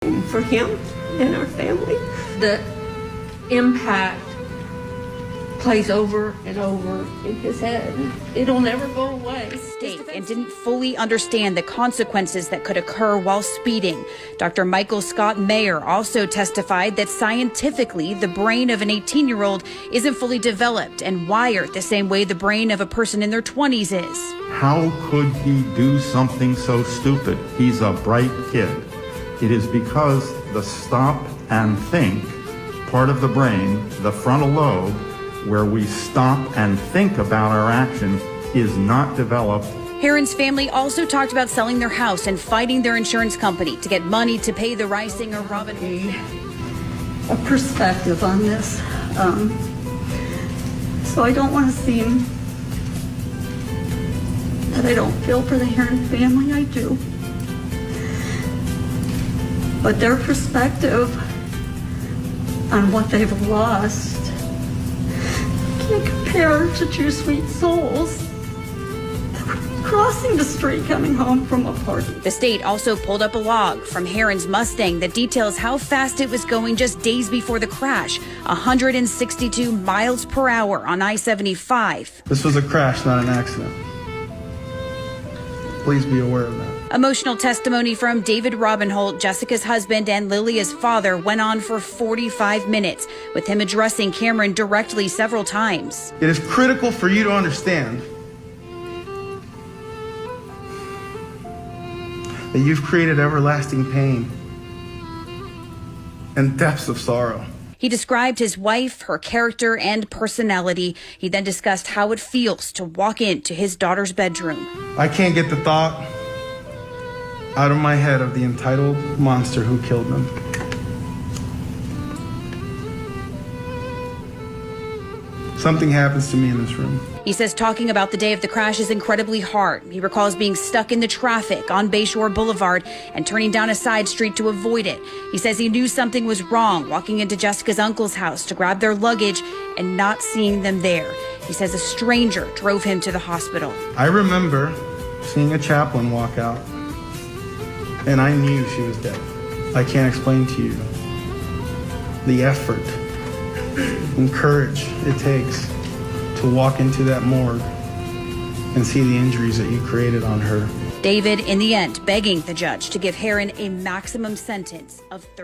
For him and our family. The impact plays over and over in his head. It'll never go away. State and didn't fully understand the consequences that could occur while speeding. Dr. Michael Scott Mayer also testified that scientifically, the brain of an 18-year-old isn't fully developed and wired the same way the brain of a person in their 20s is. How could he do something so stupid? He's a bright kid. It is because the stop and think part of the brain, the frontal lobe, where we stop and think about our action, is not developed. Heron's family also talked about selling their house and fighting their insurance company to get money to pay the Reisinger Robin Hood. A perspective on this. So I don't want to seem that I don't feel for the Heron family. I do. But their perspective on what they've lost can't compare to two sweet souls crossing the street coming home from a party. The state also pulled up a log from Heron's Mustang that details how fast it was going just days before the crash, 162 miles per hour on I-75. This was a crash, not an accident. Please be aware of that. Emotional testimony from David Robinholt, Jessica's husband and Lilia's father, went on for 45 minutes, with him addressing Cameron directly several times. It is critical for you to understand that you've created everlasting pain and depths of sorrow. He described his wife, her character, and personality. He then discussed how it feels to walk into his daughter's bedroom. I can't get the thought out of my head of the entitled monster who killed them. Something happens to me in this room. He says talking about the day of the crash is incredibly hard. He recalls being stuck in the traffic on Bayshore Boulevard and turning down a side street to avoid it. He says he knew something was wrong walking into Jessica's uncle's house to grab their luggage and not seeing them there. He says a stranger drove him to the hospital. I remember seeing a chaplain walk out, and I knew she was dead. I can't explain to you the effort and courage it takes to walk into that morgue and see the injuries that you created on her. David, in the end, begging the judge to give Heron a maximum sentence of 30.